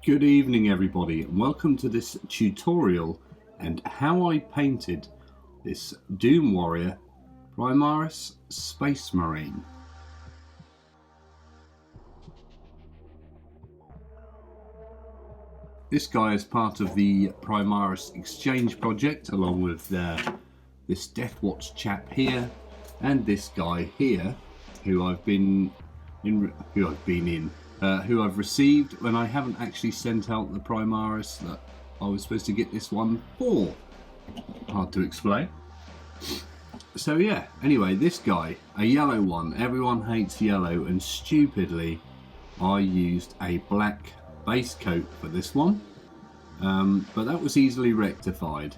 Good evening everybody, and welcome to this tutorial and how I painted this Doom Warrior Primaris Space Marine. This guy is part of the Primaris exchange project, along with this Deathwatch chap here and this guy here, who I've received when I haven't actually sent out the Primaris that I was supposed to get this one for. Hard to explain. So yeah, anyway, this guy, a yellow one. Everyone hates yellow, and stupidly I used a black base coat for this one, but that was easily rectified.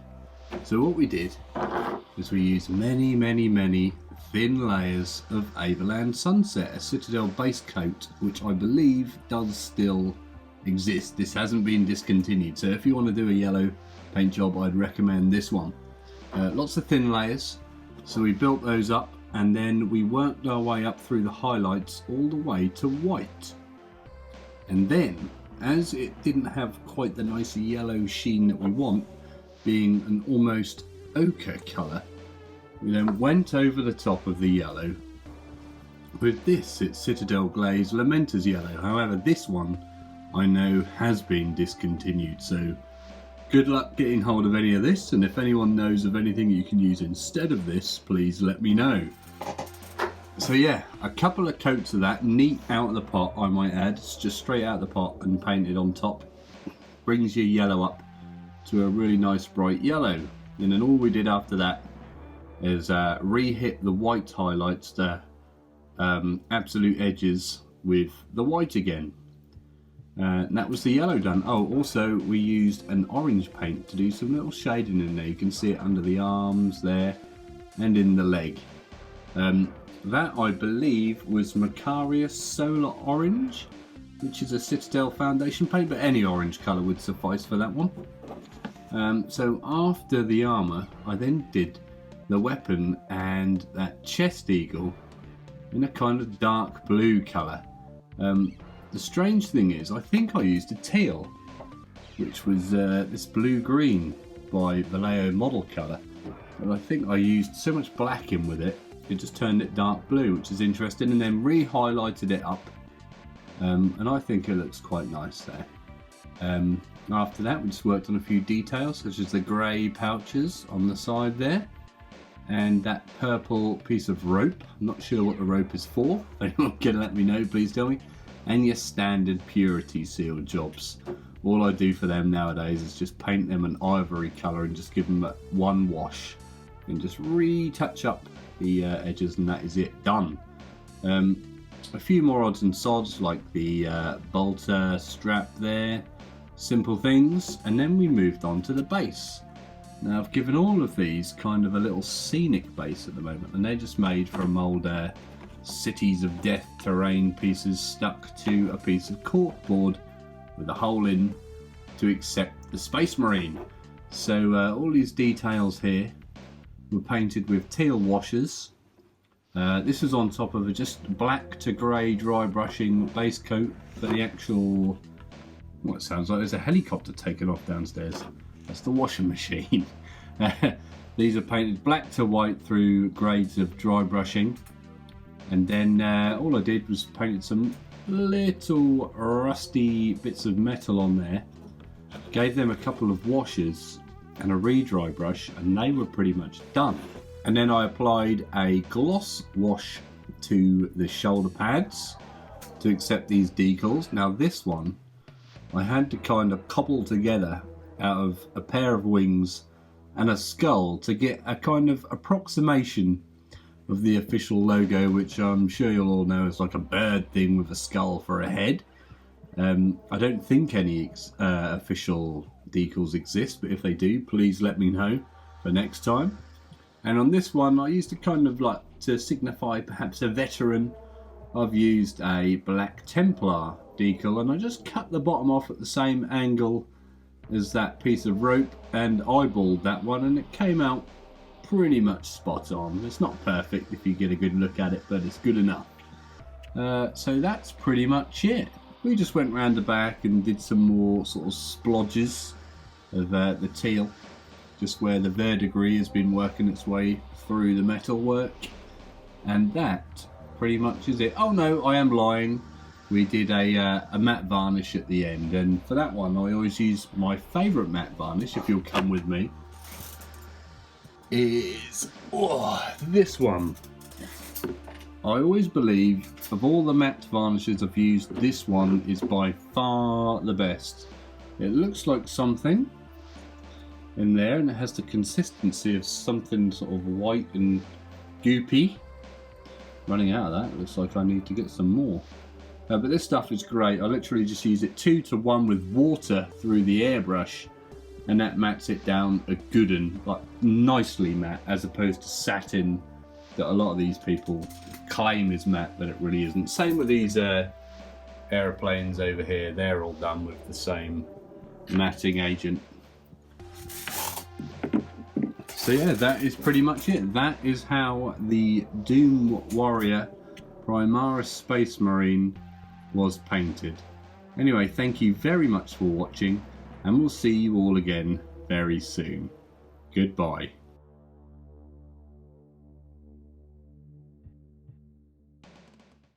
So what we did is we used many thin layers of Averland Sunset, a Citadel base coat, which I believe does still exist. This hasn't been discontinued, so if you want to do a yellow paint job, I'd recommend this one. Lots of thin layers, so we built those up, and then we worked our way up through the highlights all the way to white. And then, as it didn't have quite the nice yellow sheen that we want, being an almost ochre colour, we then went over the top of the yellow with this. It's Citadel Glaze Lamenter's yellow. However, this one I know has been discontinued, so good luck getting hold of any of this, and if anyone knows of anything you can use instead of this, please let me know. So yeah, a couple of coats of that, neat out of the pot I might add. It's just straight out of the pot and painted on top. Brings your yellow up to a really nice bright yellow. And then all we did after that is re-hit the white highlights, the absolute edges, with the white again. And that was the yellow done. Oh, also we used an orange paint to do some little shading in there. You can see it under the arms there and in the leg. That I believe was Macarius Solar Orange, which is a Citadel Foundation paint, but any orange colour would suffice for that one. So after the armour, I then did the weapon and that chest eagle in a kind of dark blue colour. The strange thing is, I think I used a teal, which was this blue-green by Vallejo model colour, but I think I used so much black in with it, it just turned it dark blue, which is interesting, and then re-highlighted it up, and I think it looks quite nice there. After that, we just worked on a few details, such as the grey pouches on the side there, and that purple piece of rope. I'm not sure what the rope is for. If anyone can let me know, please tell me. And your standard purity seal jobs. All I do for them nowadays is just paint them an ivory colour and just give them one wash, and just retouch up the edges, and that is it, done. A few more odds and sods, like the bolter strap there, simple things, and then we moved on to the base. Now I've given all of these kind of a little scenic base at the moment, and they're just made from old Cities of Death terrain pieces stuck to a piece of corkboard with a hole in to accept the Space Marine. So all these details here were painted with teal washes. This is on top of a just black to grey dry brushing base coat for the actual, what it sounds like there's a helicopter taken off downstairs. That's the washing machine. These are painted black to white through grades of dry brushing, and then all I did was painted some little rusty bits of metal on there, gave them a couple of washes and a re-dry brush, and they were pretty much done. And then I applied a gloss wash to the shoulder pads to accept these decals. Now this one I had to kind of cobble together out of a pair of wings and a skull to get a kind of approximation of the official logo, which I'm sure you'll all know is like a bird thing with a skull for a head. I don't think any official decals exist, but if they do, please let me know for next time. And on this one, I used to kind of like to signify perhaps a veteran. I've used a Black Templar decal, and I just cut the bottom off at the same angle as that piece of rope and eyeballed that one, and it came out pretty much spot on. It's not perfect if you get a good look at it, but it's good enough. So that's pretty much it. we just went round the back and did some more sort of splodges of the teal, just where the verdigris has been working its way through the metalwork, and that pretty much is it. Oh no, I am lying. We did a matte varnish at the end, and for that one I always use my favourite matte varnish, if you'll come with me, is this one. I always believe of all the matte varnishes I've used, this one is by far the best. It looks like something in there, and it has the consistency of something sort of white and goopy. Running out of that, looks like I need to get some more. But this stuff is great. I literally just use it 2 to 1 with water through the airbrush, and that mattes it down a good one, like nicely matte, as opposed to satin that a lot of these people claim is matte, but it really isn't. Same with these airplanes over here. They're all done with the same matting agent. So yeah, that is pretty much it. That is how the Doom Warrior Primaris Space Marine was painted. Anyway, thank you very much for watching, and we'll see you all again very soon. Goodbye.